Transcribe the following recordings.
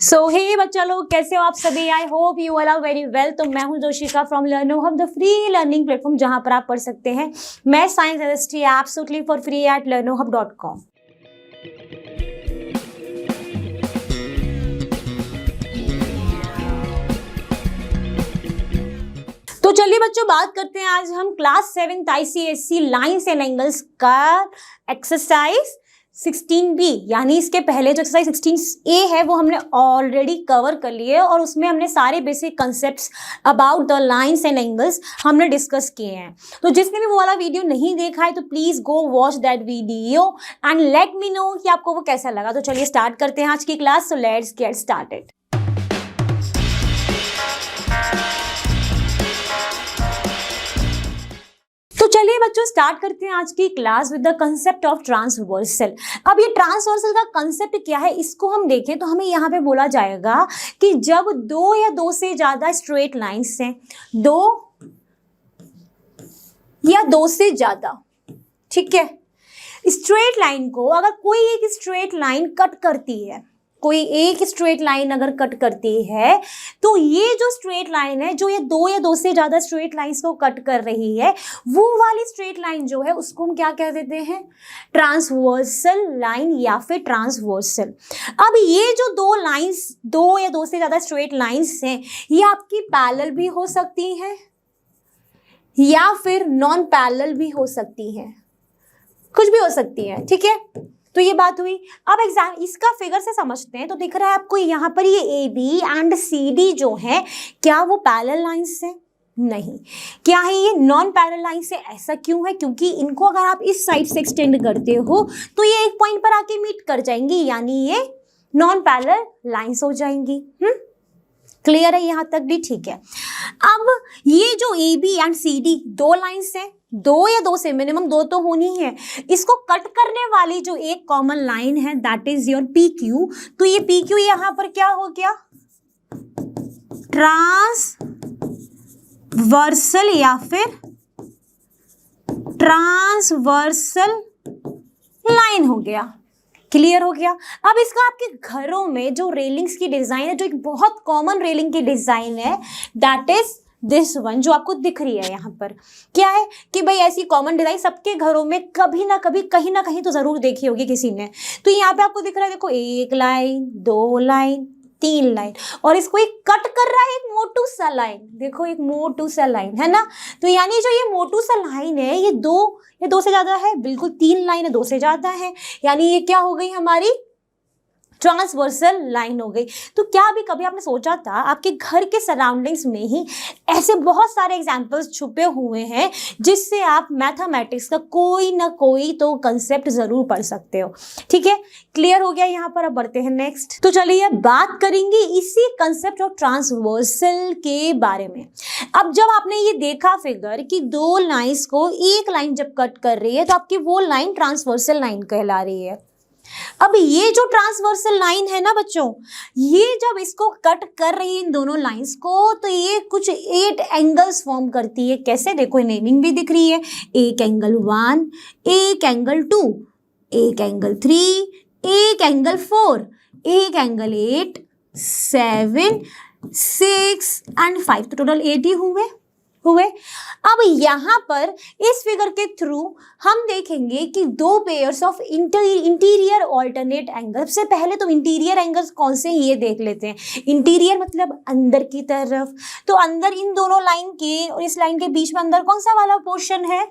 हे बच्चा लोग, कैसे हो आप सभी। I hope you all are very well. तो मैं हूं Joshika from Learno Hub, the free learning platform जहां पर आप पढ़ सकते हैं math science SST absolutely for free at learnohub.com। तो चलिए बच्चों, बात करते हैं आज हम class 7th ICSE lines and angles का एक्सरसाइज 16B, यानी इसके पहले जो एक्सरसाइज 16A है वो हमने ऑलरेडी कवर कर लिए और उसमें हमने सारे basic concepts about the lines and angles हमने डिस्कस किए हैं। तो जिसने भी वो वाला वीडियो नहीं देखा है तो please go watch that video and let me know कि आपको वो कैसा लगा। तो चलिए स्टार्ट करते हैं आज की class. So let's get started. तो चलिए बच्चों, स्टार्ट करते हैं आज की class with the concept of transversal. अब ये ट्रांसवर्सल का कंसेप्ट क्या है, इसको हम देखें तो हमें यहाँ पे बोला जाएगा कि जब दो या दो से ज्यादा स्ट्रेट लाइंस हैं, दो या दो से ज्यादा, ठीक है, स्ट्रेट लाइन को अगर कोई एक स्ट्रेट लाइन कट करती है, कोई एक स्ट्रेट लाइन अगर कट करती है तो ये जो स्ट्रेट लाइन है, जो ये दो या दो से ज्यादा स्ट्रेट लाइंस को कट कर रही है, वो वाली स्ट्रेट लाइन जो है उसको हम क्या कह देते हैं, ट्रांसवर्सल लाइन या फिर ट्रांसवर्सल। अब ये जो दो लाइंस, दो या दो से ज्यादा स्ट्रेट लाइंस हैं, ये आपकी पैरेलल भी हो सकती हैं या फिर नॉन पैरेलल भी हो सकती हैं, कुछ भी हो सकती है, ठीक है। तो ये बात हुई। अब एग्जाम इसका फिगर से समझते हैं तो दिख रहा है आपको यहाँ पर ये A B and C D जो है, क्या वो पैरेलल लाइंस है? नहीं। क्या है ये? नॉन पैरेलल लाइंस है। ऐसा क्यों है? क्योंकि इनको अगर आप इस साइड से एक्सटेंड करते हो तो ये एक पॉइंट पर आके मीट कर जाएंगी, यानी ये नॉन पैरेलल लाइंस हो जाएंगी। क्लियर है यहाँ तक भी? ठीक है। अब ये जो A B and C D दो लाइंस हैं, दो या दो से मिनिमम दो तो होनी है, इसको कट करने वाली जो एक कॉमन लाइन है that is your P Q. तो ये पी क्यू यहाँ पर क्या हो गया, ट्रांसवर्सल या फिर ट्रांसवर्सल लाइन हो गया। क्लियर हो गया। अब इसका आपके घरों में जो रेलिंग्स की डिजाइन है, जो एक बहुत कॉमन रेलिंग की डिजाइन है दैट इज दिस वन, जो आपको दिख रही है यहाँ पर। क्या है कि भाई ऐसी कॉमन डिजाइन सबके घरों में कभी ना कभी कहीं ना कहीं तो जरूर देखी होगी किसी ने। तो यहाँ पे आपको दिख रहा है, देखो, एक लाइन, दो लाइन, तीन लाइन, और इसको एक कट कर रहा है एक मोटू सा लाइन। देखो, एक मोटू सा लाइन है ना। तो यानी जो ये मोटू सा लाइन है, ये दो से ज्यादा है, बिल्कुल तीन लाइन है, दो से ज्यादा है, यानी ये क्या हो गई, हमारी ट्रांसवर्सल लाइन हो गई। तो क्या अभी कभी आपने सोचा था आपके घर के सराउंडिंग्स में ही ऐसे बहुत सारे एग्जाम्पल्स छुपे हुए हैं जिससे आप मैथमेटिक्स का कोई ना कोई तो कंसेप्ट जरूर पढ़ सकते हो, ठीक है। क्लियर हो गया यहाँ पर। अब बढ़ते हैं नेक्स्ट। तो चलिए बात करेंगे इसी कंसेप्ट ऑफ ट्रांसवर्सल के बारे में। अब जब आपने ये देखा फिगर कि दो लाइंस को एक लाइन जब कट कर रही है तो आपकी वो लाइन ट्रांसवर्सल लाइन कहला रही है। अब ये जो ट्रांसवर्सल लाइन है ना बच्चों, ये जब इसको कट कर रही है इन दोनों लाइंस को, तो ये कुछ 8 एंगल्स फॉर्म करती है। कैसे? देखो, नेमिंग भी दिख रही है, एक एंगल 1, एक एंगल 2, एक एंगल 3, एक एंगल 4, एक एंगल 8, 7, 6 एंड 5। तो टोटल 8 ही हुए। अब यहाँ पर इस फिगर के थ्रू हम देखेंगे कि दो pairs of interior alternate angle. सबसे पहले तो इंटीरियर एंगल्स कौन से ये देख लेते हैं। इंटीरियर मतलब अंदर की तरफ। तो अंदर इन दोनों लाइन के और इस लाइन के बीच में अंदर कौन सा वाला पोर्शन है,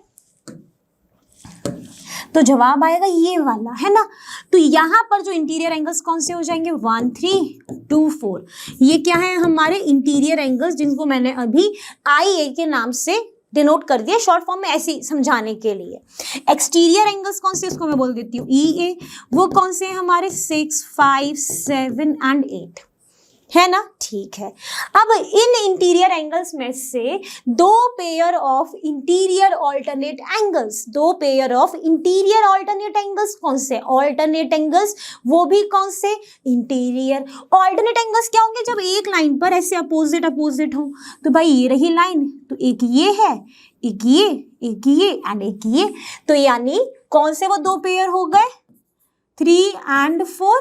तो जवाब आएगा ये वाला, है ना। तो यहाँ पर जो इंटीरियर एंगल्स कौन से हो जाएंगे, 1, 3, 2, 4। ये क्या है, हमारे इंटीरियर एंगल्स, जिनको मैंने अभी IA के नाम से डिनोट कर दिया शॉर्ट फॉर्म में ऐसे समझाने के लिए। एक्सटीरियर एंगल्स कौन से, उसको मैं बोल देती हूँ EA। वो कौन से हैं हमारे, 6, 5, 7 एंड 8, है ना। ठीक है। अब इन इंटीरियर एंगल्स में से दो pair of interior alternate angles, दो pair of interior alternate angles कौन से, ऑल्टरनेट एंगल्स, वो भी कौन से, इंटीरियर। ऑल्टरनेट एंगल्स क्या होंगे, जब एक लाइन पर ऐसे अपोजिट हो, तो भाई ये रही लाइन, तो एक ये है, एक ये एंड एक ये। तो यानी कौन से वो दो पेयर हो गए, 3 and 4,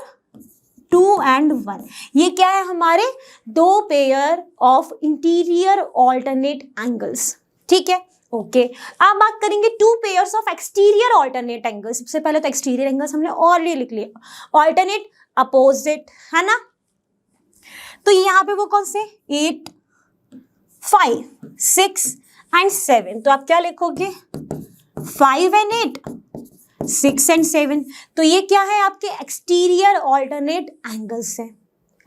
2 and 1, ये क्या है हमारे दो pair of interior alternate angles, ठीक है। ओके अब बात करेंगे two pairs of exterior alternate angles. सबसे पहले तो एक्सटीरियर एंगल्स हमने ऑलरेडी लिख लिया, ऑल्टरनेट, अपोजिट, है ना। तो यहाँ पे वो कौन से 8, 5, 6 एंड 7, तो आप क्या लिखोगे 5 and 8, 6 and 7, तो ये क्या है आपके एक्सटीरियर ऑल्टरनेट एंगल्स है।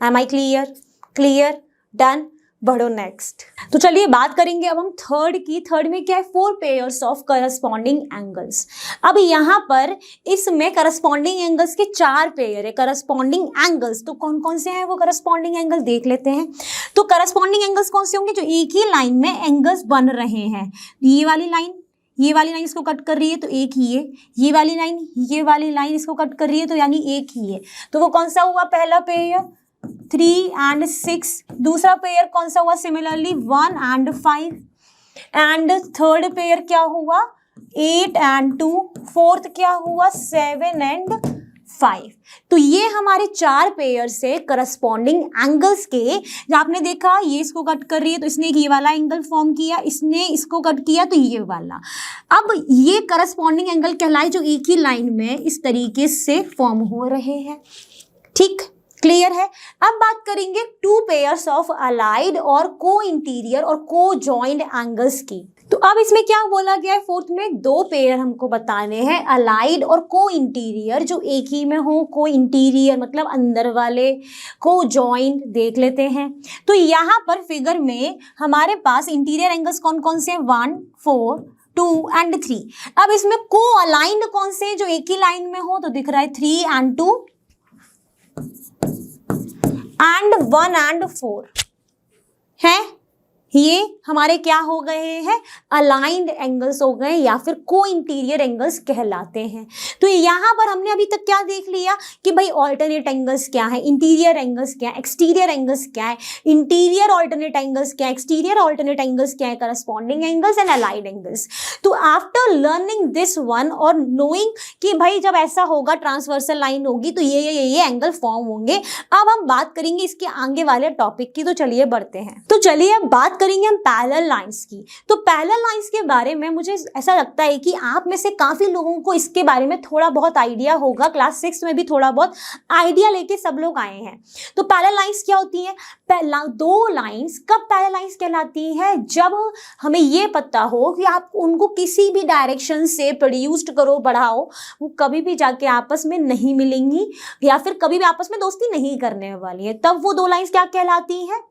Am I clear? Clear, done, बढ़ो नेक्स्ट। तो चलिए बात करेंगे अब हम थर्ड की। थर्ड में क्या है 4 पेयर्स ऑफ करस्पॉन्डिंग एंगल्स। अब यहाँ पर इसमें करस्पॉन्डिंग एंगल्स के 4 पेयर है। करस्पॉन्डिंग एंगल्स तो कौन कौन से हैं वो करस्पॉन्डिंग एंगल देख लेते हैं। तो करस्पॉन्डिंग एंगल्स कौन से होंगे, जो एक ही लाइन में एंगल्स बन रहे हैं। ये वाली लाइन इसको कट कर रही है तो एक ही है, ये वाली लाइन इसको कट कर रही है तो यानी एक ही है। तो वो कौन सा हुआ पहला पेयर 3 and 6, दूसरा पेयर कौन सा हुआ similarly 1 and 5, and third pair क्या हुआ 8 and 2, फोर्थ क्या हुआ 7 and 5। तो ये हमारे 4 पेयर से करस्पॉन्डिंग एंगल्स के, जो आपने देखा ये इसको कट कर रही है तो इसने ये वाला एंगल फॉर्म किया, इसने इसको कट किया तो ये वाला। अब ये करस्पॉन्डिंग एंगल कहलाए जो एक ही लाइन में इस तरीके से फॉर्म हो रहे हैं, ठीक, क्लियर है। अब बात करेंगे 2 पेयर्स ऑफ अलाइड और को इंटीरियर और को जॉइंट एंगल्स की। तो अब इसमें क्या बोला गया है फोर्थ में 2 पेयर हमको बताने हैं अलाइड और को इंटीरियर, जो एक ही में हो। को इंटीरियर मतलब अंदर वाले, को जॉइंट देख लेते हैं। तो यहाँ पर फिगर में हमारे पास इंटीरियर एंगल्स कौन कौन से हैं 1, 4, 2 and 3। अब इसमें को अलाइंड कौन से जो एक ही लाइन में हो, तो दिख रहा है 3 and 2 and 1 and 4 है। ये हमारे क्या हो गए हैं अलाइंड एंगल्स हो गए या फिर को इंटीरियर एंगल्स कहलाते हैं। तो यहाँ पर हमने अभी तक क्या देख लिया कि भाई ऑल्टरनेट एंगल्स क्या है, इंटीरियर एंगल्स क्या है, एक्सटीरियर एंगल्स क्या है, इंटीरियर ऑल्टरनेट एंगल्स क्या है, एक्सटीरियर ऑल्टरनेट एंगल्स क्या है, corresponding angles and allied angles. तो आफ्टर लर्निंग दिस वन और नोइंग कि भाई जब ऐसा होगा ट्रांसवर्सल लाइन होगी तो ये एंगल फॉर्म होंगे। अब हम बात करेंगे इसके आगे वाले टॉपिक की, तो चलिए बढ़ते हैं। तो चलिए अब बात करेंगे हम पैरेलल लाइंस की। तो पैरेलल लाइंस के बारे में मुझे ऐसा लगता है कि आप में से काफी लोगों को इसके बारे में थोड़ा बहुत आइडिया होगा। क्लास 6 में भी थोड़ा बहुत आइडिया लेके सब लोग आए हैं। तो पैरेलल लाइंस क्या होती है, दो लाइंस कब पैरेलल लाइंस कहलाती है, जब हमें ये पता हो कि आप उनको किसी भी डायरेक्शन से प्रोड्यूस्ड करो बढ़ाओ, वो कभी भी जाके आपस में नहीं मिलेंगी या फिर कभी भी आपस में दोस्ती नहीं करने वाली है, तब वो दो लाइंस क्या कहलाती हैं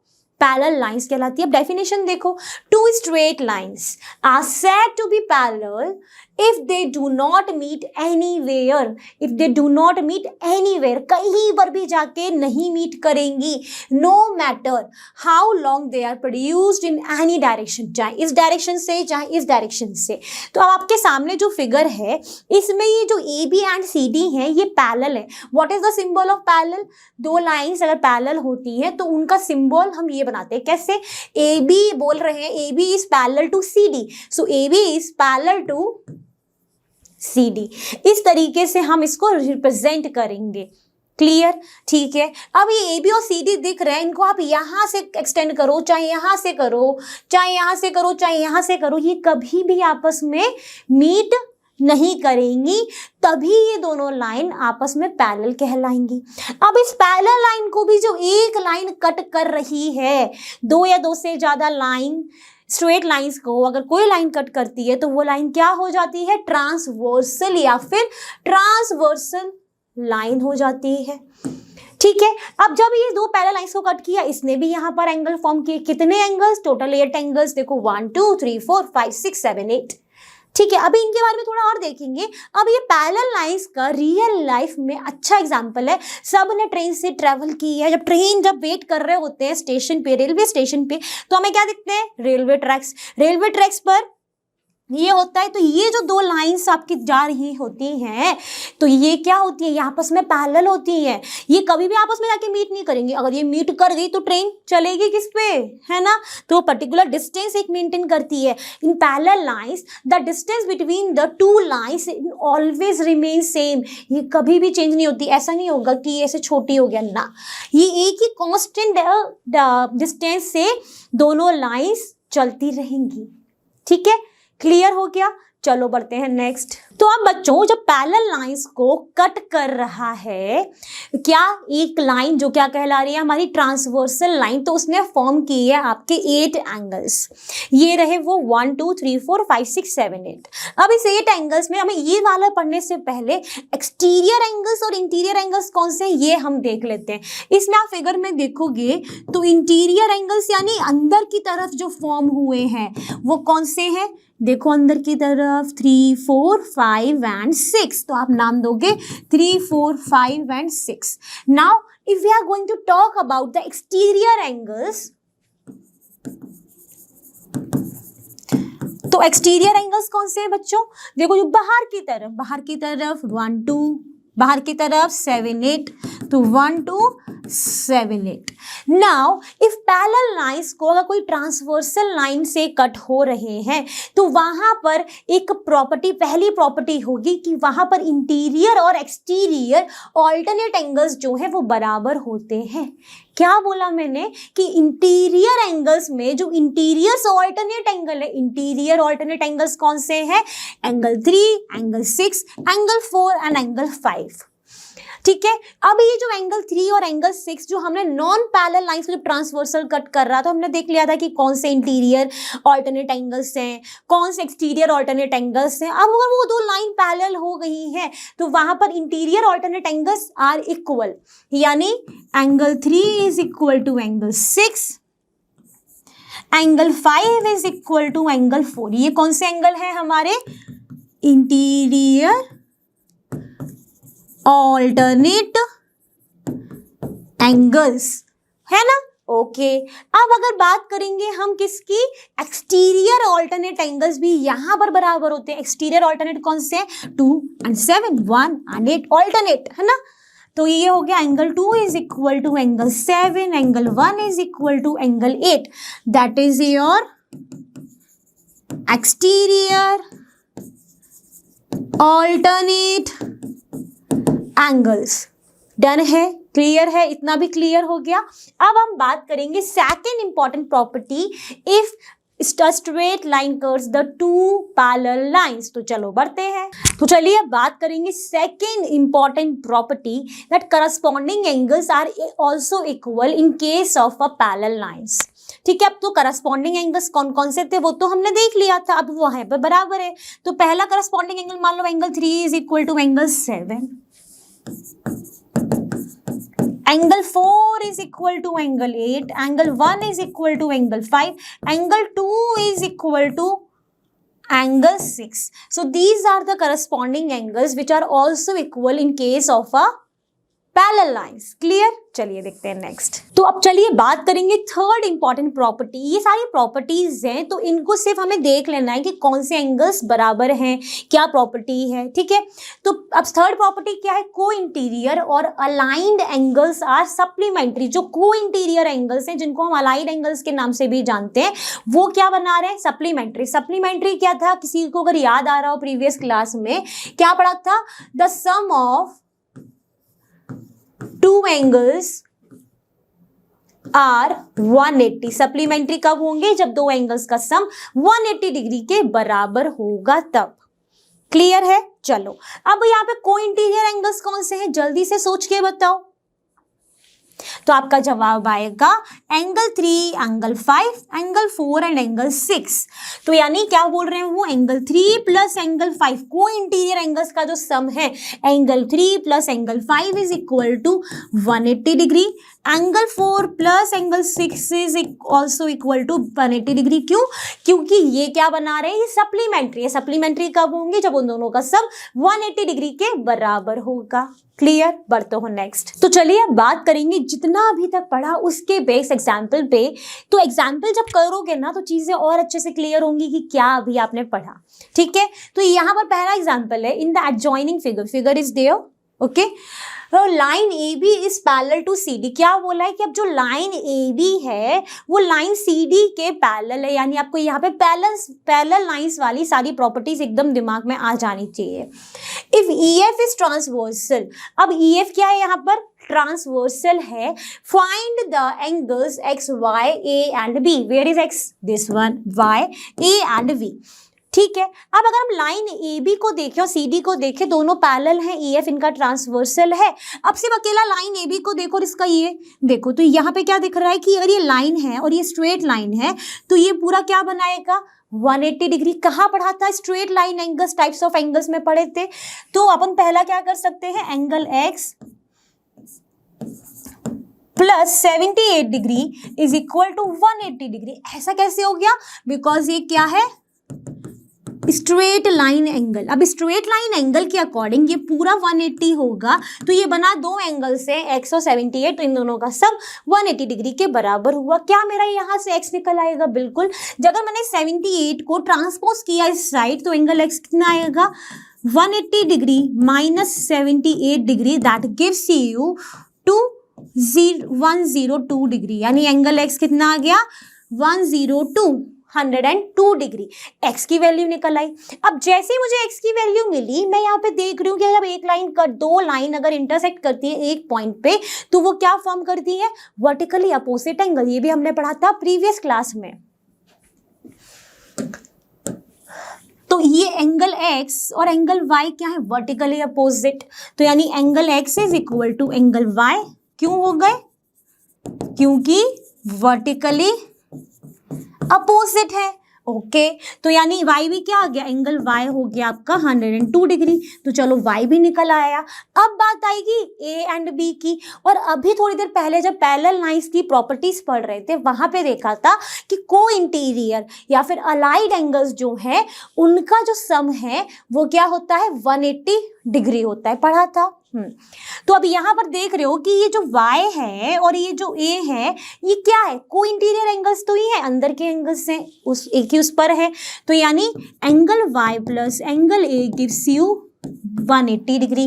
पैरेलल लाइंस कहलाती है। अब डेफिनेशन देखो, 2 straight lines are said to be parallel if they do not meet anywhere, if they do not meet anywhere, कहीं पर भी जाके नहीं मीट करेंगी, no matter how long they are produced in any direction, चाहे इस direction से चाहे इस डायरेक्शन से। तो अब आपके सामने जो फिगर है इसमें ये जो AB एंड CD है ये पैरेलल है। What is the symbol of parallel, दो लाइंस अगर पैरेलल होती हैं तो उनका सिंबल हम ये बनाते हैं, कैसे, AB बोल रहे हैं AB is parallel to CD, so AB is parallel to CD, इस तरीके से हम इसको रिप्रेजेंट करेंगे। क्लियर, ठीक है। अब ये AB और CD दिख रहे हैं, इनको आप यहाँ से एक्सटेंड करो, चाहे यहाँ से करो, चाहे यहाँ से करो, चाहे यहाँ से करो, ये कभी भी आपस में मीट नहीं करेंगी, तभी ये दोनों लाइन आपस में पैरेलल कहलाएंगी। अब इस पैरेलल लाइन को भी जो एक लाइन कट कर रही है, दो या दो से ज्यादा लाइन स्ट्रेट लाइंस को अगर कोई लाइन कट करती है तो वो लाइन क्या हो जाती है, ट्रांसवर्सल या फिर ट्रांसवर्सल लाइन हो जाती है। ठीक है। अब जब ये दो पैरेलल लाइंस को कट किया, इसने भी यहाँ पर एंगल फॉर्म किए। कितने एंगल्स, टोटल 8 एंगल्स, देखो 1 2 3 4 5 6 7 8। ठीक है, अभी इनके बारे में थोड़ा और देखेंगे। अब ये पैरेलल लाइंस का रियल लाइफ में अच्छा एग्जांपल है। सब ने ट्रेन से ट्रैवल की है, जब वेट कर रहे होते हैं स्टेशन पे, रेलवे स्टेशन पे, तो हमें क्या दिखते हैं, रेलवे ट्रैक्स। रेलवे ट्रैक्स पर ये होता है। तो ये जो दो लाइंस आपकी जा रही होती हैं, तो ये क्या होती है, ये आपस में पैरेलल होती हैं। ये कभी भी आपस में जाके मीट नहीं करेंगी। अगर ये मीट कर गई तो ट्रेन चलेगी किस पे, है ना। तो पर्टिकुलर डिस्टेंस एक मेंटेन करती है। In parallel lines the distance between the two lines always remain same. ये कभी भी चेंज नहीं होती। ऐसा नहीं होगा कि ये ऐसे छोटी हो गया ना, ये एक ही कांस्टेंट डिस्टेंस से दोनों लाइंस चलती रहेंगी। ठीक है, क्लियर हो गया। चलो बढ़ते हैं नेक्स्ट। तो अब बच्चों जब पैरेलल लाइंस को कट कर रहा है, क्या एक लाइन जो क्या कहला रही है हमारी ट्रांसवर्सल लाइन, तो उसने फॉर्म की है आपके 8 एंगल्स। ये रहे वो 1 2 3 4 5 6 7 8। अब इस 8 एंगल्स में हमें ये वाला पढ़ने से पहले एक्सटीरियर एंगल्स और इंटीरियर एंगल्स कौन से हैं ये हम देख लेते हैं। इसमें आप फिगर में देखोगे तो इंटीरियर एंगल्स यानी अंदर की तरफ जो फॉर्म हुए हैं वो कौन से हैं, देखो अंदर की तरफ 3 4 5 एंड 6। तो आप नाम दोगे 3 4 5 and 6। Now if we are going to talk about the exterior angles, तो एक्सटीरियर एंगल्स कौन से हैं बच्चों, देखो जो बाहर की तरफ 1 2, बाहर की तरफ 7 8, तो 1 2 7 8। नाउ इफ पैरेलल लाइंस को अगर कोई ट्रांसवर्सल लाइन से कट हो रहे हैं तो वहां पर एक प्रॉपर्टी, पहली प्रॉपर्टी होगी कि वहां पर इंटीरियर और एक्सटीरियर ऑल्टरनेट एंगल्स जो है वो बराबर होते हैं। क्या बोला मैंने कि इंटीरियर एंगल्स में जो इंटीरियर से ऑल्टरनेट एंगल है, इंटीरियर ऑल्टरनेट एंगल्स कौन से हैं, angle 3, angle 6, angle 4 and angle 5। ठीक है, अब ये जो एंगल 3 और एंगल 6 जो हमने नॉन पैरेलल लाइंस को ट्रांसवर्सल कट कर रहा था, हमने देख लिया था कि कौन से इंटीरियर ऑल्टरनेट एंगल्स हैं, कौन से एक्सटीरियर ऑल्टरनेट एंगल्स हैं। अब अगर वो दो लाइन पैरेलल हो गई हैं तो वहां पर interior alternate angles are equal, यानी angle 3 is equal to angle 6, angle 5 is equal to angle 4। ये कौन से एंगल हैं हमारे, इंटीरियर ऑल्टरनेट एंगल्स, है ना। ओके, अब अगर बात करेंगे हम किसकी, एक्सटीरियर ऑल्टरनेट एंगल्स भी यहां पर बराबर होते हैं। एक्सटीरियर ऑल्टरनेट कौन से, 2 and 7, 1 and 8 ऑल्टरनेट, है ना। तो ये हो गया angle 2 is equal to angle 7, angle 1 is equal to angle 8, that is your exterior alternate angles. Done है, क्लियर है, इतना भी क्लियर हो गया। अब हम बात करेंगे second important property, if straight line curves the two parallel lines. तो चलो बढ़ते हैं। तो चलिए बात करेंगे second important property, that corresponding angles are also equal in case of a parallel lines. ठीक है, अब तो करस्पॉन्डिंग एंगल्स कौन कौन से थे वो तो हमने देख लिया था, अब वो है पर बराबर है। तो पहला करस्पॉन्डिंग एंगल मान लो angle 3 is equal to angle 7, angle 4 is equal to angle 8, angle 1 is equal to angle 5, angle 2 is equal to angle 6. So these are the corresponding angles which are also equal in case of a parallel lines. Clear, चलिए देखते हैं next. तो अब चलिए बात करेंगे third important property. ये सारी प्रॉपर्टीज हैं तो इनको सिर्फ हमें देख लेना है कि कौन से एंगल्स बराबर हैं, क्या प्रॉपर्टी है। ठीक है, तो अब थर्ड प्रॉपर्टी क्या है, को इंटीरियर और अलाइंड एंगल्स आर सप्लीमेंट्री। जो को इंटीरियर एंगल्स हैं जिनको हम अलाइंड एंगल्स के नाम से भी जानते हैं, वो क्या बना रहे हैं, सप्लीमेंट्री। सप्लीमेंट्री क्या था, किसी को अगर याद आ रहा हो प्रीवियस क्लास में क्या पढ़ा था, the sum of two angles are 180। Supplementary कब होंगे, जब दो एंगल्स का सम 180 डिग्री के बराबर होगा तब। क्लियर है, चलो अब यहाँ पे को इंटीरियर एंगल्स कौन से हैं, जल्दी से सोच के बताओ। तो आपका जवाब आएगा angle 3, angle 5, angle 4 and angle 6। तो यानी क्या बोल रहे हैं वो, एंगल 3 प्लस एंगल 5, को इंटीरियर एंगल्स का जो सम है angle 3 plus angle 5 is equal to 180 degree. Angle 4 plus angle 6 is also equal to 180 degree. क्यों? क्योंकि ये क्या बना रहे हैं, ये सप्लीमेंट्री है। सप्लीमेंट्री कब होंगे, जब उन दोनों का सम 180 डिग्री के बराबर होगा। क्लियर? बढ़ते हो नेक्स्ट। तो चलिए अब बात करेंगे जितना अभी तक पढ़ा उसके बेस एग्जाम्पल पे। तो एग्जाम्पल जब करोगे ना तो चीजें और अच्छे से क्लियर होंगी कि क्या अभी आपने पढ़ा। ठीक है, तो यहाँ पर पहला एग्जाम्पल है, in the adjoining figure is there. Okay, line A B is parallel to C D. क्या बोला है कि अब जो लाइन ए बी है वो लाइन सी डी के पैरेलल है, यानी आपको यहाँ पे पैरेलल लाइंस वाली सारी प्रॉपर्टीज एकदम दिमाग में आ जानी चाहिए। If E F is transversal, अब ई एफ क्या है यहाँ पर, ट्रांसवर्सल है। Find the angles x y a and b. Where is x, this one, y a and b. ठीक है, अब अगर हम लाइन ए बी को देखें और सी डी को देखें, दोनों पैरेलल हैं, ई एफ इनका ट्रांसवर्सल है। अब सिर्फ अकेला लाइन ए बी को देखो और इसका ये देखो, तो यहाँ पे क्या दिख रहा है कि अगर ये लाइन है और ये स्ट्रेट लाइन है तो ये पूरा क्या बनाएगा, 180 डिग्री। कहाँ पढ़ा था, straight line angles, types of angles में पढ़े थे। तो अपन पहला क्या कर सकते हैं, angle x plus 78 degree is equal to 180 degree. ऐसा कैसे हो गया, बिकॉज ये क्या है, स्ट्रेट लाइन एंगल। अब स्ट्रेट लाइन एंगल के अकॉर्डिंग ये पूरा 180 होगा, तो ये बना दो एंगल से x और 78, तो इन दोनों का सम 180 डिग्री के बराबर हुआ। क्या मेरा यहाँ से x निकल आएगा, बिल्कुल। जब मैंने 78 को ट्रांसपोज किया इस साइड तो एंगल x कितना आएगा, 180 degree minus 78 degree, that gives you 102 degree, यानी एंगल x कितना आ गया, 102 डिग्री। x की वैल्यू निकल आई। अब जैसे ही मुझे x की वैल्यू मिली, मैं यहाँ पे देख रही हूँ कि जब एक लाइन का दो लाइन अगर इंटरसेक्ट करती है एक पॉइंट पे तो वो क्या फॉर्म करती है, वर्टिकली अपोजिट एंगल। ये भी हमने पढ़ा था प्रीवियस क्लास में। तो ये एंगल x और एंगल y क्या है, वर्टिकली अपोजिट। तो यानी angle x is equal to angle y। क्यों हो गए, क्योंकि वर्टिकली अपोजिट है। ओके, तो यानी y भी क्या आ गया, एंगल y हो गया आपका 102 डिग्री। तो चलो y भी निकल आया। अब बात आएगी a एंड b की। और अभी थोड़ी देर पहले जब पैरेलल लाइंस की प्रॉपर्टीज पढ़ रहे थे वहां पे देखा था कि को इंटीरियर या फिर अलाइड एंगल्स जो है उनका जो सम है वो क्या होता है, 180 डिग्री होता है, पढ़ा था। तो अब यहाँ पर देख रहे हो कि ये जो y है और ये जो a है ये क्या है, को इंटीरियर एंगल्स तो ही है, अंदर के एंगल्स हैं, उस एक ही उस पर है। तो यानी angle y plus angle a gives you 180 degree.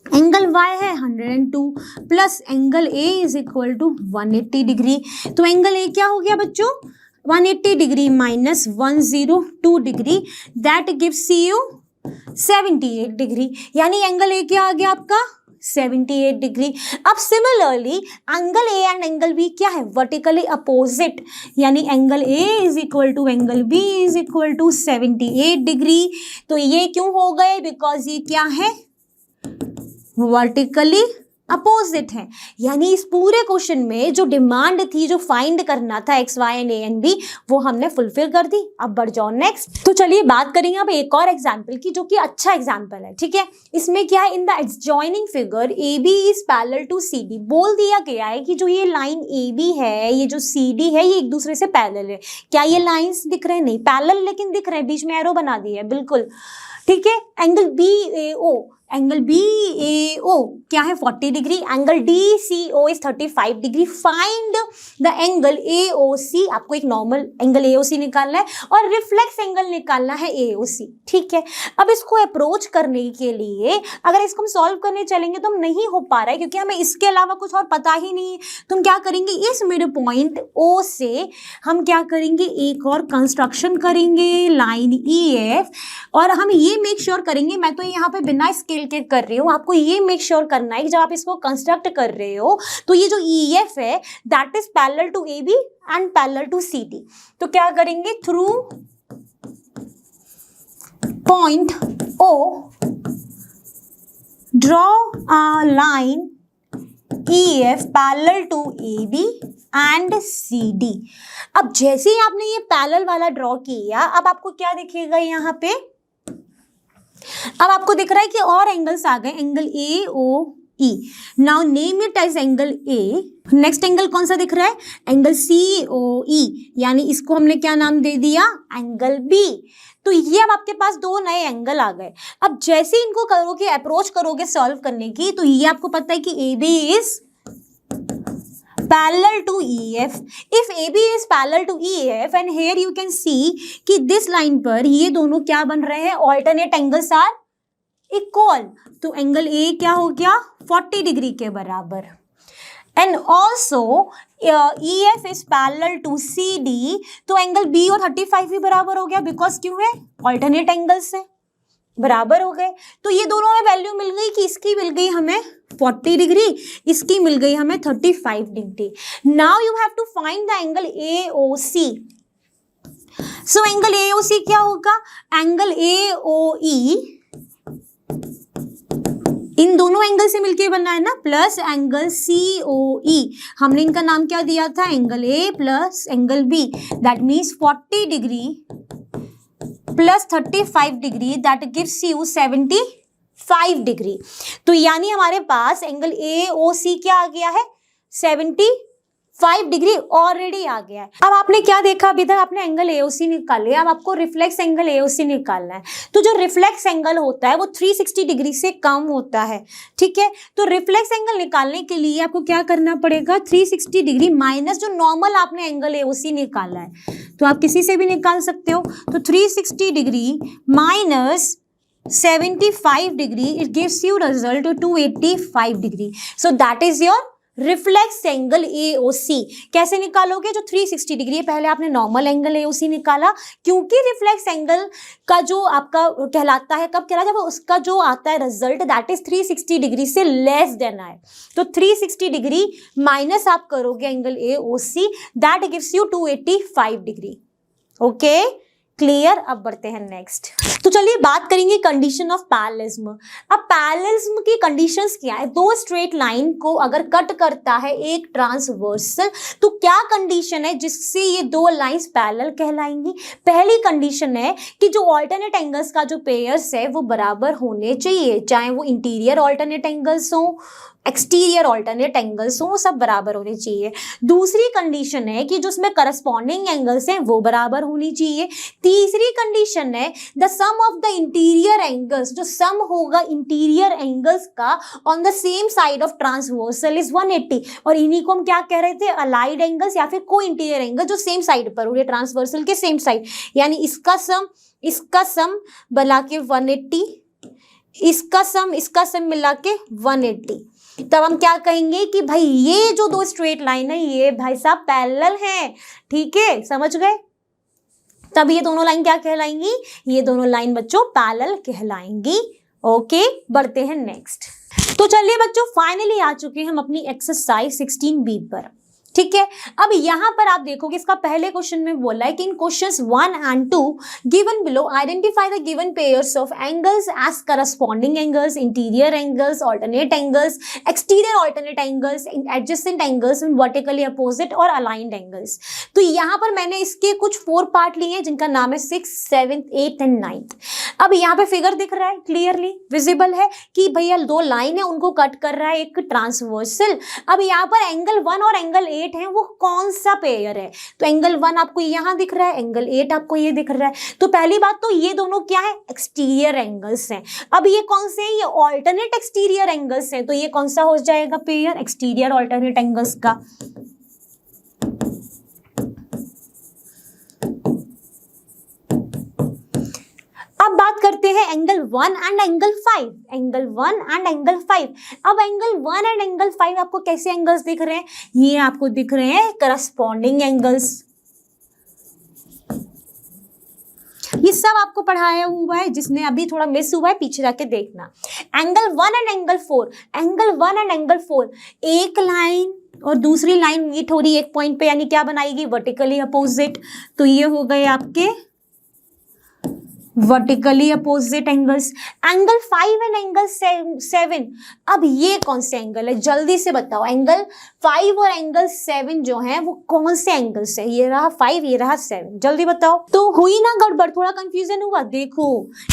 Angle y है 102 plus angle a is equal to 180 degree. तो एंगल a क्या हो गया बच्चों, 180 degree minus 102 degree, that gives you 78 degree. यानी एंगल ए क्या आ गया आपका, 78 डिग्री। अब similarly angle a and angle b क्या है, वर्टिकली अपोजिट, यानी angle a is equal to angle B is equal to 78 degree. तो ये क्यों हो गए, बिकॉज ये क्या है, वर्टिकली अपोजिट है। यानी इस पूरे क्वेश्चन में जो डिमांड थी, जो फाइंड करना था x y and a and b, वो हमने फुलफिल कर दी। अब बढ़ जाओ नेक्स्ट। तो चलिए बात करेंगे अब एक और एग्जांपल की, जो कि अच्छा एग्जांपल है। ठीक है, इसमें क्या है, in the adjoining figure A B is parallel to C D. बोल दिया गया है कि जो ये लाइन ए बी है, ये जो सी डी है, ये एक दूसरे से पैरेलल है। क्या ये लाइन्स दिख रहे हैं, नहीं पैरेलल लेकिन दिख रहे हैं, बीच में एरो बना दी है, बिल्कुल ठीक है। Angle B A O, angle B A O क्या है 40 degree, angle D C O is 35 degree. Find the angle A O C. आपको एक नॉर्मल एंगल ए ओ सी निकालना है और रिफ्लेक्स एंगल निकालना है ए ओ सी। ठीक है, अब इसको अप्रोच करने के लिए अगर इसको हम सॉल्व करने चलेंगे तो हम नहीं हो पा रहा है, क्योंकि हमें इसके अलावा कुछ और पता ही नहीं है। तो हम क्या करेंगे, इस मिड पॉइंट ओ से हम क्या करेंगे, एक और कंस्ट्रक्शन करेंगे लाइन ई एफ, और हम ये मेक श्योर करेंगे, मैं तो यहाँ पे बिना स्केल के कर रही हूँ, आपको ये मेक श्योर करना है कि जब आप इसको कंस्ट्रक्ट कर रहे हो तो ये जो ई एफ है that is parallel to A B and parallel to C D. तो क्या करेंगे, through point O draw a line E F parallel to A B and C D. अब जैसे ही आपने ये पैरेलल वाला ड्रॉ किया, अब आपको क्या दिखेगा यहाँ पे, अब आपको दिख रहा है कि और एंगल्स आ गए, angle A O E. Now name it as angle A. Next angle कौन सा दिख रहा है? एंगल COE, यानी इसको हमने क्या नाम दे दिया? Angle B. तो ये अब आपके पास दो नए एंगल आ गए। अब जैसे इनको करोगे, अप्रोच करोगे सॉल्व करने की, तो ये आपको पता है कि AB is parallel to EF. If AB is parallel to EF and here you can see कि this line पर ये दोनों क्या बन रहे हैं? alternate angles are equal. तो एंगल A क्या हो गया? 40 डिग्री के बराबर। And also EF is parallel to CD, तो एंगल B और 35 भी बराबर हो गया, बिकॉज क्यों है? alternate angles है, बराबर हो गए। तो ये दोनों में वैल्यू मिल गई कि इसकी मिल गई हमें 40 डिग्री, इसकी मिल गई हमें 35 degree. Now you have to find the angle AOC। So angle AOC क्या होगा? एंगल AOE इन दोनों एंगल से मिलके बना है ना, प्लस एंगल COE। हमने इनका नाम क्या दिया था? Angle A plus angle B, that means 40 degree plus 35 degree, that gives you 75 degree. तो यानी हमारे पास एंगल AOC क्या आ गया है? 75 डिग्री ऑलरेडी आ गया है। अब आपने क्या देखा? अभी तक आपने एंगल AOC निकाले, अब आपको रिफ्लेक्स एंगल AOC निकालना है। तो जो रिफ्लेक्स एंगल होता है वो 360 डिग्री से कम होता है, ठीक है। तो रिफ्लेक्स एंगल निकालने के लिए आपको क्या करना पड़ेगा? 360 डिग्री माइनस जो नॉर्मल आपने एंगल AOC निकाला है, तो आप किसी से भी निकाल सकते हो। तो 360 degree minus 75 degree, it gives you result 285 degree. So that is your reflex angle AOC। कैसे निकालोगे? जो 360 डिग्री है, पहले आपने नॉर्मल एंगल AOC निकाला, क्योंकि रिफ्लेक्स एंगल का जो आपका कहलाता है, कब कहलाता है? जब उसका जो आता है रिजल्ट दैट इज 360 डिग्री से लेस देन आए। तो 360 डिग्री माइनस आप करोगे angle AOC, that gives you 285 degree. Okay, clear. अब बढ़ते हैं नेक्स्ट। तो चलिए बात करेंगे कंडीशन ऑफ पैरेललिज्म। अब पैरेललिज्म की कंडीशंस क्या है? दो स्ट्रेट लाइन को अगर कट करता है एक ट्रांसवर्सल, तो क्या कंडीशन है जिससे ये दो लाइंस पैरेलल कहलाएंगी? पहली कंडीशन है कि जो ऑल्टरनेट एंगल्स का जो पेयर्स है वो बराबर होने चाहिए, चाहे वो इंटीरियर ऑल्टरनेट एंगल्स हो, एक्सटीरियर ऑल्टरनेट एंगल्स हो, सब बराबर होने चाहिए। दूसरी कंडीशन है कि जो उसमें करस्पॉन्डिंग एंगल्स हैं वो बराबर होनी चाहिए। तीसरी कंडीशन है the sum of the interior angles, जो सम होगा इंटीरियर एंगल्स का on the same side of transversal is 180। और इन्हीं को हम क्या कह रहे थे? अलाइड एंगल्स या फिर को इंटीरियर एंगल, जो सेम साइड पर हो रहे ट्रांसवर्सल के सेम साइड, यानी इसका सम मिला के 180, इसका सम मिला के 180। तब हम क्या कहेंगे कि भाई ये जो दो स्ट्रेट लाइन है ये भाई साहब पैरेलल हैं, ठीक है, समझ गए? तब ये दोनों लाइन क्या कहलाएंगी? ये दोनों लाइन बच्चों पैरेलल कहलाएंगी। ओके, बढ़ते हैं नेक्स्ट। तो चलिए बच्चों, फाइनली आ चुके हैं हम अपनी एक्सरसाइज 16B पर, ठीक है। अब यहां पर आप देखोगे इसका पहले क्वेश्चन में बोला है कि in questions 1 and 2 given below identify the given pairs of angles as corresponding angles, interior angles, alternate angles, exterior alternate angles, adjacent angles, vertically opposite और अलाइंड एंगल्स। तो यहां पर मैंने इसके कुछ 4 पार्ट लिए हैं जिनका नाम है 6th, 7th, 8th and 9th। अब यहाँ पे फिगर दिख रहा है, क्लियरली विजिबल है कि भैया दो लाइन है उनको कट कर रहा है एक ट्रांसवर्सल। अब यहाँ पर एंगल 1 और एंगल 8 है, वो कौन सा पेयर है? तो एंगल 1 आपको यहाँ दिख रहा है, एंगल 8 आपको ये दिख रहा है। तो पहली बात तो ये दोनों क्या है? एक्सटीरियर एंगल्स हैं। अब ये कौन से हैं? ये ऑल्टरनेट एक्सटीरियर एंगल्स हैं। तो ये कौन सा हो जाएगा पेयर? एक्सटीरियर ऑल्टरनेट एंगल्स का। अब बात करते हैं angle 1 and angle 5। Angle 1 and angle 5। अब एंगल 1 एंड एंगल 5 आपको कैसे एंगल्स दिख रहे हैं? ये आपको दिख रहे हैं करस्पॉन्डिंग एंगल्स। ये सब आपको पढ़ाया हुआ है, जिसने अभी थोड़ा मिस हुआ है पीछे जाके देखना। Angle 1 and angle 4। Angle 1 and angle 4, एक लाइन और दूसरी लाइन मीट हो रही है एक पॉइंट पे, यानी क्या बनाएगी? Vertically opposite. तो ये हो गए आपके vertically opposite angles, angle 5 and angle 7। अब ये कौन से एंगल है, जल्दी से बताओ। एंगल 5 और एंगल 7 जो है वो कौन से एंगल्स है? ये रहा 5, ये रहा 7, जल्दी बताओ। तो हुई ना गड़बड़, थोड़ा कंफ्यूजन हुआ। देखो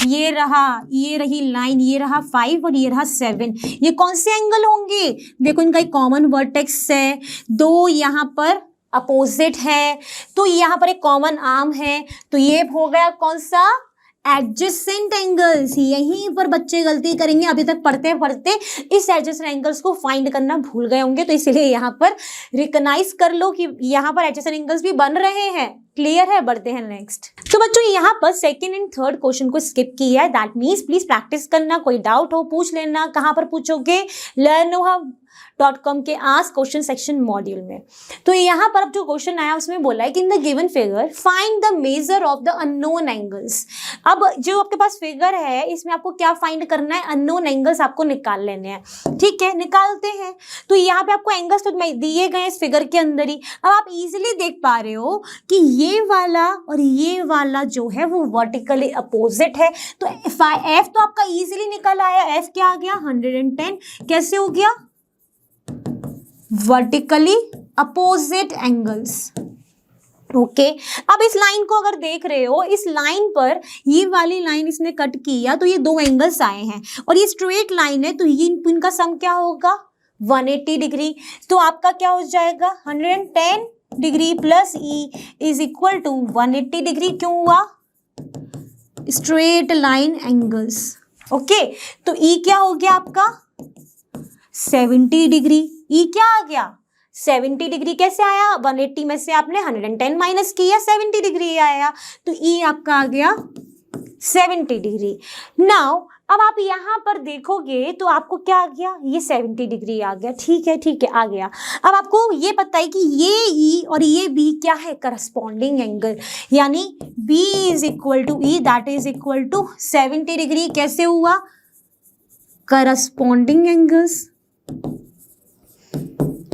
ये रहा, ये रही लाइन, ये रहा 5 और ये रहा 7, ये कौन से एंगल होंगे? देखो इनका एक कॉमन वर्टेक्स है, दो यहाँ पर अपोजिट है, तो यहाँ पर एक कॉमन आर्म है, तो ये हो गया कौन सा? Adjacent angles. यहीं पर बच्चे गलती करेंगे, अभी तक पढ़ते पढ़ते इस एडजेसेंट एंगल्स को फाइंड करना भूल गए होंगे, तो इसलिए यहाँ पर रिकॉग्नाइज कर लो कि यहाँ पर एडजेसेंट एंगल्स भी बन रहे हैं। क्लियर है? बढ़ते हैं नेक्स्ट। तो बच्चों यहाँ पर सेकंड एंड थर्ड क्वेश्चन को स्किप किया है, दैट मीन्स प्लीज प्रैक्टिस करना, कोई डाउट हो पूछ लेना। कहाँ पर पूछोगे? learnoha.com के आस्क क्वेश्चन सेक्शन मॉड्यूल में। तो यहाँ पर अब जो क्वेश्चन आया उसमें बोला है कि इन the given figure find the measure of the unknown angles. अब जो आपके पास फिगर है इसमें आपको क्या फाइंड करना है? अननोन एंगल्स आपको निकाल लेने हैं। ठीक है, निकालते हैं। तो यहाँ पे आपको एंगल्स तो दिए गए इस फिगर के अंदर ही। अब आप इजीली देख पा रहे हो कि ये वाला और ये वाला जो है वो वर्टिकली अपोजिट है, तो एफ तो आपका इजीली निकल आया। एफ क्या आ गया? 110। कैसे हो गया? Vertically opposite angles. ओके, अब इस लाइन को अगर देख रहे हो, इस लाइन पर ये वाली लाइन इसने कट किया तो ये दो एंगल्स आए हैं और ये स्ट्रेट लाइन है, तो ये इनका सम क्या होगा? 180 डिग्री। तो आपका क्या हो जाएगा? 110 degree plus E is equal to 180 degree. क्यों हुआ? Straight line angles. ओके, तो ई क्या हो गया आपका? 70 डिग्री। ई क्या आ गया? 70 डिग्री। कैसे आया? 180 में से आपने 110 माइनस किया, 70 डिग्री आया, तो ई आपका आ गया 70 डिग्री। नाउ अब आप यहाँ पर देखोगे तो आपको क्या आ गया? ये 70 डिग्री आ गया। ठीक है, ठीक है, आ गया। अब आपको ये पता है कि ये ई और ये बी क्या है? करस्पॉन्डिंग एंगल, यानी B is equal to E, that is equal to 70 degree. कैसे हुआ? करस्पॉन्डिंग एंगल्स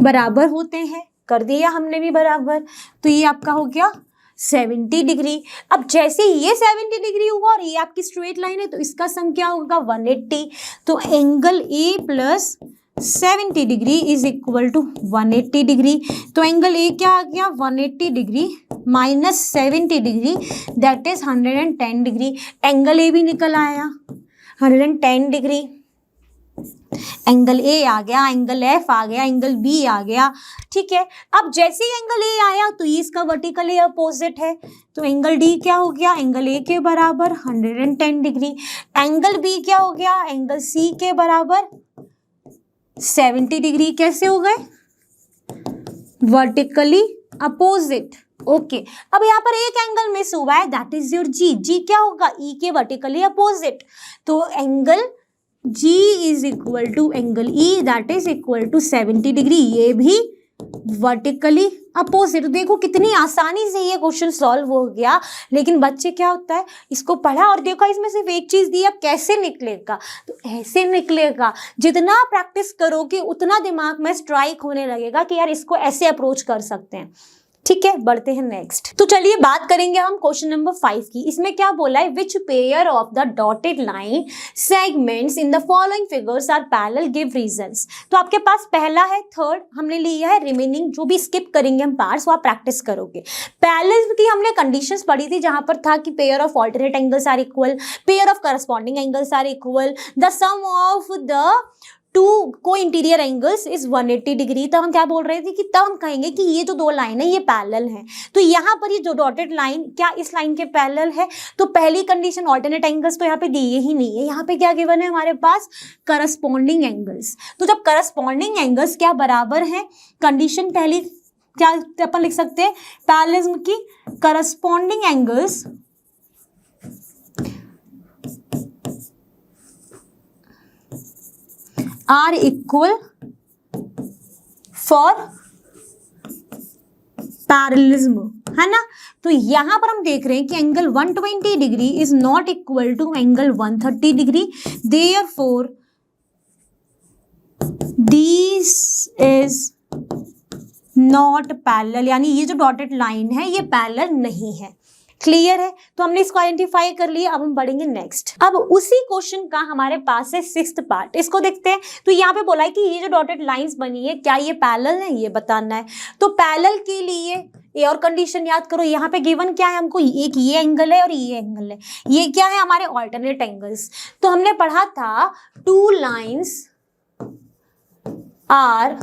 बराबर होते हैं, कर दिया हमने भी बराबर, तो ये आपका हो गया 70 डिग्री। अब जैसे ये 70 डिग्री हुआ और ये आपकी स्ट्रेट लाइन है, तो इसका सम क्या होगा? 180। तो angle A plus 70 degree is equal to 180 degree. तो एंगल ए क्या आ गया? 180 degree minus 70 degree, that is 110 degree. Angle A भी निकल आया 110 डिग्री। एंगल ए आ गया, एंगल एफ आ गया, एंगल बी आ गया। ठीक है, अब जैसे ही एंगल ए आया तो ये इसका वर्टिकली अपोजिट है, तो एंगल डी क्या हो गया? एंगल ए के बराबर 110 डिग्री। एंगल बी क्या हो गया? एंगल सी के बराबर 70 डिग्री। कैसे हो गए? Vertically opposite. ओके, अब यहाँ पर एक एंगल मिस हुआ है, that is your G. G क्या होगा? ई के वर्टिकली अपोजिट। तो angle G is equal to angle E, that is equal to 70 degree. ये भी वर्टिकली अपोजिट। देखो कितनी आसानी से ये क्वेश्चन सॉल्व हो गया, लेकिन बच्चे क्या होता है, इसको पढ़ा और देखा इसमें सिर्फ एक चीज दी, अब कैसे निकलेगा? तो ऐसे निकलेगा। जितना प्रैक्टिस करोगे उतना दिमाग में स्ट्राइक होने लगेगा कि यार इसको ऐसे अप्रोच कर सकते हैं। ठीक है, बढ़ते हैं नेक्स्ट। तो चलिए बात करेंगे हम क्वेश्चन नंबर 5 की। इसमें क्या बोला है? Which pair of the dotted line segments in the following figures are parallel, give reasons. तो आपके पास पहला है, थर्ड हमने लिया है, रिमेनिंग जो भी स्किप करेंगे हम पार्ट्स वो आप प्रैक्टिस करोगे। पैरेलल की हमने कंडीशंस पढ़ी थी, जहां पर था कि pair of alternate angles are equal, pair of corresponding angles are equal, the sum of the two को इंटीरियर एंगल्स इज 180 डिग्री। तब हम क्या बोल रहे थे कि तब हम कहेंगे कि ये जो दो लाइन है ये पैरेलल है। तो यहाँ पर ये जो डॉटेड लाइन क्या इस लाइन के पैरेलल है? तो पहली कंडीशन ऑल्टरनेट एंगल्स तो यहाँ पे दिए ही नहीं है, यहाँ पे क्या गिवन है हमारे पास? Corresponding angles. तो जब करस्पॉन्डिंग एंगल्स क्या बराबर है, कंडीशन पहली क्या अपन लिख सकते हैं? पैरेललिज्म की corresponding angles are equal for parallelism, है ना। तो यहां पर हम देख रहे हैं कि angle 120 degree is not equal to angle 130 degree, therefore this is not parallel, यानी ये जो डॉटेड लाइन है ये पैरेलल नहीं है। क्लियर है? तो हमने इसको आइडेंटिफाई कर लिया। अब हम बढ़ेंगे नेक्स्ट। अब उसी क्वेश्चन का हमारे पास है 6th पार्ट, इसको देखते हैं। तो यहाँ पे बोला है कि ये जो डॉटेड लाइंस बनी है क्या ये पैरेलल है, ये बताना है। तो पैरेलल के लिए ये और कंडीशन याद करो। यहाँ पे गिवन क्या है हमको, एक ये एंगल है और ये एंगल है। ये क्या है हमारे ऑल्टरनेट एंगल्स। तो हमने पढ़ा था 2 lines are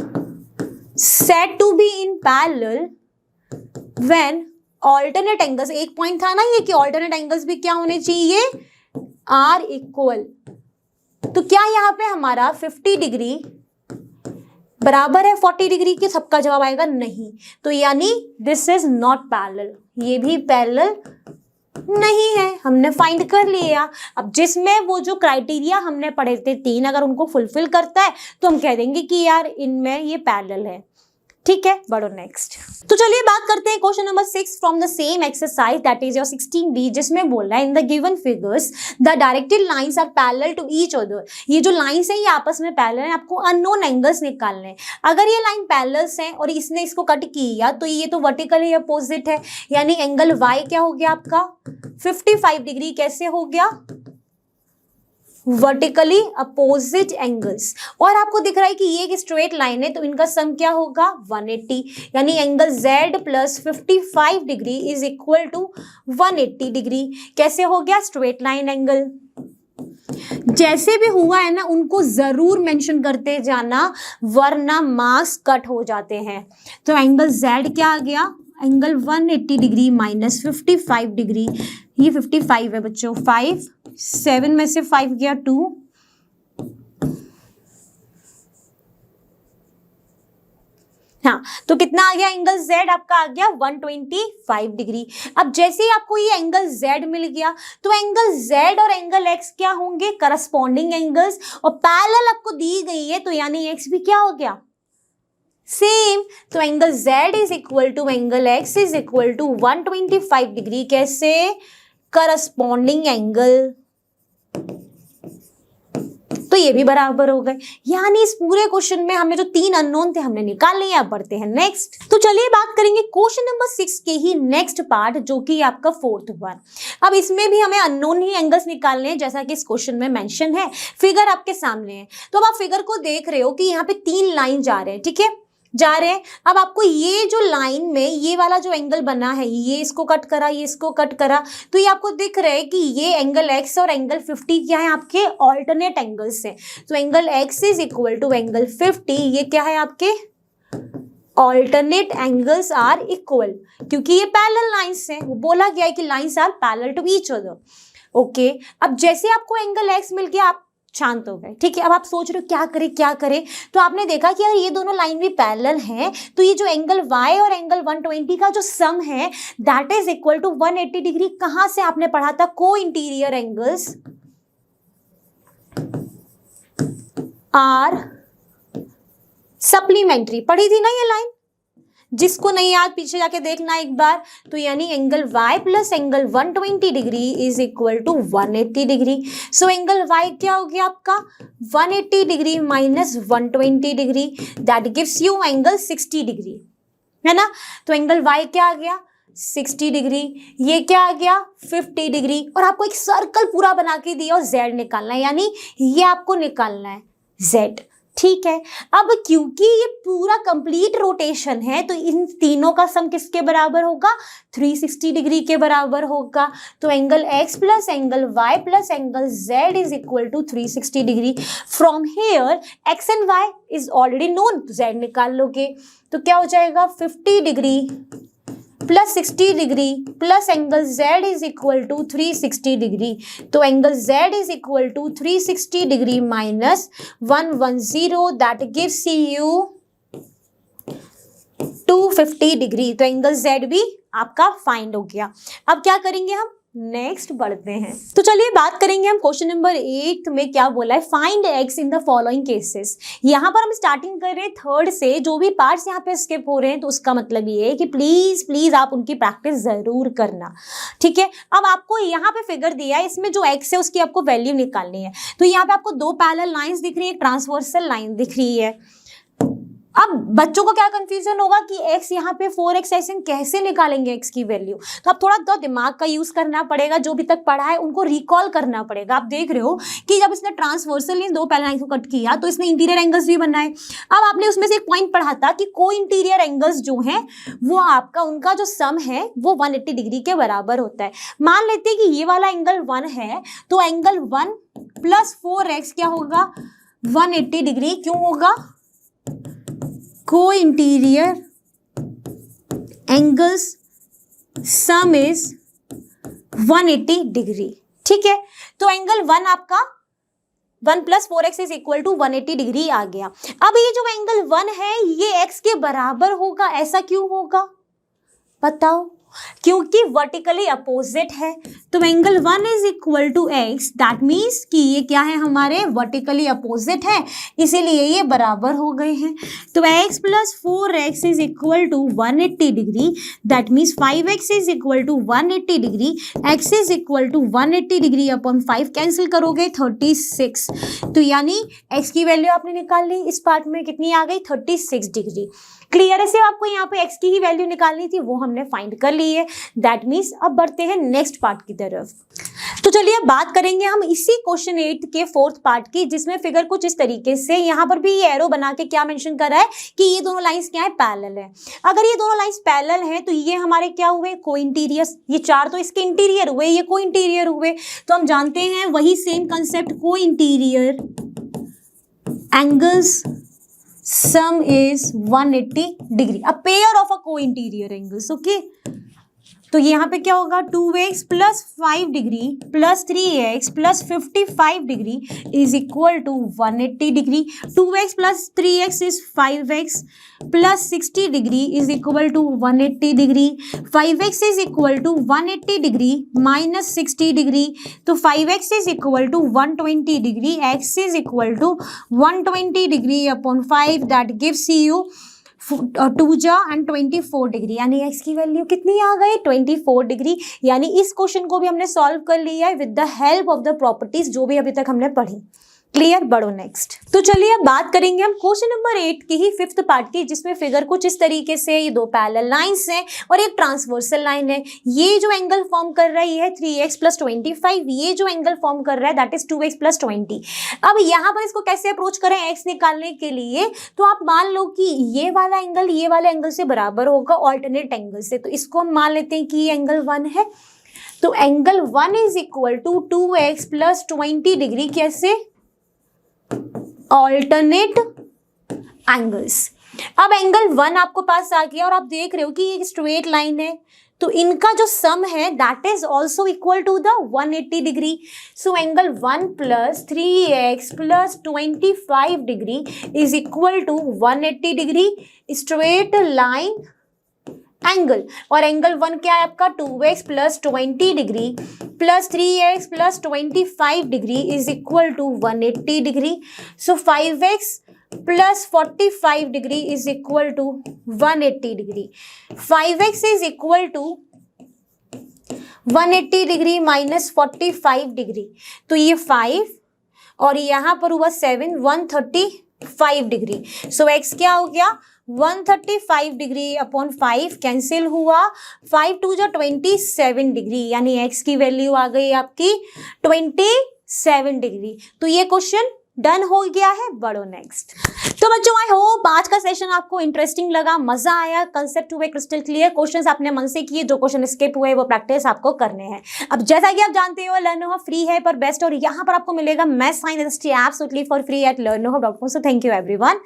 said to be in parallel when alternate angles, एक पॉइंट था ना ये कि alternate angles भी क्या होने चाहिए, आर इक्वल। तो क्या यहाँ पे हमारा 50 डिग्री बराबर है 40 डिग्री के? सबका जवाब आएगा नहीं। तो यानी दिस इज नॉट पैरेलल, ये भी पैरेलल नहीं है। हमने फाइंड कर लिया। अब जिसमें वो जो क्राइटेरिया हमने पढ़े थे 3, अगर उनको फुलफिल करता है तो हम कह देंगे कि यार इनमें ये पैरेलल है। ठीक है, बढ़ो नेक्स्ट। तो चलिए बात करते हैं question number 6 from the same exercise that is your 16B, जिसमें बोल रहा है in the given figures the directed lines are parallel to each other. ये जो लाइंस है ये आपस में पैरेलल है, आपको अननोन एंगल्स निकालने हैं। अगर ये लाइन पैरेलल्स है और इसने इसको कट किया तो ये तो वर्टिकली अपोजिट है, यानी एंगल Y क्या हो गया आपका 55 डिग्री। कैसे हो गया, वर्टिकली अपोजिट एंगल्स। और आपको दिख रहा है कि ये एक स्ट्रेट लाइन है तो इनका सम क्या होगा 180, यानी angle Z plus 55 degree is equal to 180 degree. कैसे हो गया, स्ट्रेट लाइन एंगल। जैसे भी हुआ है ना उनको जरूर मेंशन करते जाना वरना मार्क्स कट हो जाते हैं। तो एंगल Z क्या आ गया, एंगल 180 डिग्री माइनस 55 डिग्री। ये 55 है बच्चों, 5 7 में से 5 गया 2, हाँ तो कितना आ गया, एंगल Z आपका आ गया 125 डिग्री। अब जैसे ही आपको ये एंगल Z मिल गया तो एंगल Z और एंगल X क्या होंगे, करस्पॉन्डिंग एंगल्स, और पैरेलल आपको दी गई है तो यानी X भी क्या हो गया, सेम। तो angle Z is equal to angle X is equal to 125 degree. कैसे, करस्पॉन्डिंग एंगल। तो ये भी बराबर हो गए। यानी इस पूरे क्वेश्चन में हमने जो 3 अननोन थे हमने निकाल लिए। अब बढ़ते हैं नेक्स्ट। तो चलिए बात करेंगे क्वेश्चन नंबर 6 के ही नेक्स्ट पार्ट, जो कि आपका 4th वन। अब इसमें भी हमें अननोन ही एंगल्स निकालने हैं जैसा कि इस क्वेश्चन में मेंशन है। फिगर आपके सामने है, तो अब आप फिगर को देख रहे हो कि यहाँ पे 3 लाइन जा रहे हैं, ठीक है, जा रहे हैं। अब आपको ये जो लाइन में ये वाला जो एंगल बना है, ये इसको कट करा, ये इसको कट करा, तो ये आपको दिख रहा है कि ये एंगल X और एंगल 50 क्या है, आपके ऑल्टरनेट एंगल्स हैं। तो angle X is equal to angle 50, ये क्या है आपके ऑल्टरनेट एंगल्स आर इक्वल, क्योंकि ये पैरेलल लाइंस हैं। वो बोला गया है कि lines are parallel to each other. Okay, अब जैसे आपको एंगल X मिल गया आप शांत हो गए, ठीक है। अब आप सोच रहे हो क्या करें क्या करें, तो आपने देखा कि अगर ये दोनों लाइन भी पैरेलल हैं तो ये जो एंगल Y और एंगल 120 का जो सम है that is equal to 180 degree. कहां से आपने पढ़ा था, को इंटीरियर एंगल्स आर सप्लीमेंट्री, पढ़ी थी ना ये लाइन, जिसको नहीं याद पीछे जाके देखना एक बार। तो यानी angle Y plus angle 120 degree is equal to 180 degree. So angle Y क्या हो गया आपका 180 degree minus 120 degree, that gives you angle 60 degree, है ना। तो एंगल Y क्या आ गया 60 डिग्री, ये क्या आ गया 50 डिग्री, और आपको एक सर्कल पूरा बना के दिया और Z निकालना है, यानी ये आपको निकालना है Z, ठीक है। अब क्योंकि ये पूरा कंप्लीट रोटेशन है तो इन तीनों का सम किसके बराबर होगा, 360 डिग्री के बराबर होगा। तो angle X plus angle Y plus angle Z is equal to 360 degree. From here X एंड Y इज ऑलरेडी नोन, तो Z निकाल लोगे तो क्या हो जाएगा 50 degree plus 60 degree plus angle Z is equal to 360 degree. तो angle Z is equal to 360 degree minus 110, that gives you 250 degree. तो एंगल Z भी आपका फाइंड हो गया। अब क्या करेंगे हम, नेक्स्ट बढ़ते हैं। तो चलिए बात करेंगे हम क्वेश्चन नंबर 8 में क्या बोला है, find X in the following cases. यहाँ पर हम स्टार्टिंग कर रहे हैं 3rd से, जो भी पार्ट्स यहाँ पे स्किप हो रहे हैं तो उसका मतलब ये है कि प्लीज प्लीज आप उनकी प्रैक्टिस जरूर करना, ठीक है। अब आपको यहाँ पे फिगर दिया है, इसमें जो X है उसकी आपको वैल्यू निकालनी है। तो यहाँ पे आपको 2 पैरेलल लाइंस दिख रही है, एक ट्रांसवर्सल लाइन दिख रही है। अब बच्चों को क्या कंफ्यूजन होगा कि x यहाँ पे 4x ऐसे हम कैसे निकालेंगे x की वैल्यू, तो अब थोड़ा तो दिमाग का यूज करना पड़ेगा, जो भी तक पढ़ा है उनको रिकॉल करना पड़ेगा। आप देख रहे हो कि जब इसने ट्रांसवर्सल इन दो पैरेलल लाइन को कट किया तो इसने इंटीरियर एंगल्स भी बनाए। अब आपने उसमें से एक पॉइंट पढ़ा था कि को इंटीरियर एंगल्स जो हैं वो आपका उनका जो सम है वो 180 डिग्री के बराबर होता है। मान लेते हैं कि ये वाला एंगल 1 है, तो एंगल 1 प्लस 4x क्या होगा 180 डिग्री। क्यों होगा? को interior angles sum is 180 degree. ठीक है, तो एंगल 1 आपका 1 plus 4x is equal to 180 degree आ गया। अब ये जो एंगल 1 है ये x के बराबर होगा, ऐसा क्यों होगा बताओ? क्योंकि वर्टिकली अपोजिट है, तो angle 1 is equal to x, that means कि ये क्या है हमारे वर्टिकली अपोजिट है, इसीलिए ये बराबर हो गए हैं। तो x plus 4x is equal to 180 degree, that means 5x is equal to 180 degree, x is equal to 180 degree upon 5 cancel करोगे 36। तो यानी x की वैल्यू आपने निकाल ली, इस पार्ट में कितनी आ गई 36 डिग्री। क्लियर है? सिर्फ आपको यहाँ पे x की ही वैल्यू निकालनी थी, वो हमने फाइंड कर ली है। दैट मीन्स अब बढ़ते हैं नेक्स्ट पार्ट की तरफ। तो चलिए अब बात करेंगे हम इसी क्वेश्चन 8 के 4th पार्ट की, जिसमें फिगर कुछ इस तरीके से यहाँ पर भी ये एरो बना के क्या मेंशन कर रहा है कि ये दोनों लाइंस क्या है पैरेलल है। अगर ये दोनों लाइंस पैरेलल हैं तो ये हमारे क्या हुए को इंटीरियर, ये चार तो इसके इंटीरियर हुए, ये को इंटीरियर हुए। तो हम जानते हैं वही सेम कंसेप्ट को interior angles sum is 180 degree, a pair of a को इंटीरियर एंगल्स। ओके, तो यहाँ पे क्या होगा 2x plus 5 degree plus 3x plus 55 degree is equal to 180 degree. 2x plus 3x is 5x plus 60 degree is equal to 180 degree. 5x is equal to 180 degree minus 60 degree, तो 5x is equal to 120 degree, x is equal to 120 degree upon 5, that gives you 2 जा and 24 degree, यानी x की value कितनी आ गई 24 degree. यानी इस question को भी हमने सॉल्व कर लिया है with the help of the properties जो भी अभी तक हमने पढ़ी। क्लियर? बढ़ो नेक्स्ट। तो चलिए अब बात करेंगे हम क्वेश्चन नंबर 8 की ही 5th पार्ट की, जिसमें फिगर कुछ इस तरीके से, ये दो पैरेलल लाइंस हैं और एक ट्रांसवर्सल लाइन है। ये जो एंगल फॉर्म कर रहा है ये है 3x प्लस 25, ये जो एंगल फॉर्म कर रहा है दैट इज 2x प्लस 20। अब यहाँ पर इसको कैसे अप्रोच करें x निकालने के लिए, तो आप मान लो कि ये वाला एंगल ये वाले एंगल से बराबर होगा ऑल्टरनेट एंगल से, तो इसको हम मान लेते हैं कि ये एंगल 1 है। तो angle 1 is equal to 2x plus 20 degree, कैसे ऑल्टरनेट एंगल्स। अब एंगल 1 आपको पास आ गया और आप देख रहे हो कि ये स्ट्रेट लाइन है, तो इनका जो सम है that is also equal to the 180 degree. So angle 1 plus 3x plus 25 degree is equal to 180 degree straight line angle. और एंगल 1 क्या है आपका 2x plus 20 degree plus 3x plus 25 degree is equal to 180 degree. So 5x plus 45 degree is equal to 180 degree. 5x is equal to 180 degree minus 45 degree, तो ये 5 और यहाँ पर हुआ 7, 135 डिग्री। सो x क्या हो गया 135 डिग्री अपॉन 5 कैंसिल हुआ, 5 2 जा 27 डिग्री, यानी x की वैल्यू आ गई आपकी 27 डिग्री। तो ये क्वेश्चन डन हो गया है। बढ़ो नेक्स्ट। तो बच्चों आई होप आज का सेशन आपको इंटरेस्टिंग लगा, मजा आया, कंसेप्ट हुए क्रिस्टल क्लियर, क्वेश्चंस आपने मन से किए, जो क्वेश्चन स्किप हुए वो प्रैक्टिस आपको करने हैं। अब जैसा कि आप जानते हो लर्नोहो फ्री है पर बेस्ट, और यहाँ पर आपको मिलेगा maths science absolutely for free eight learnoho.com। So thank you everyone.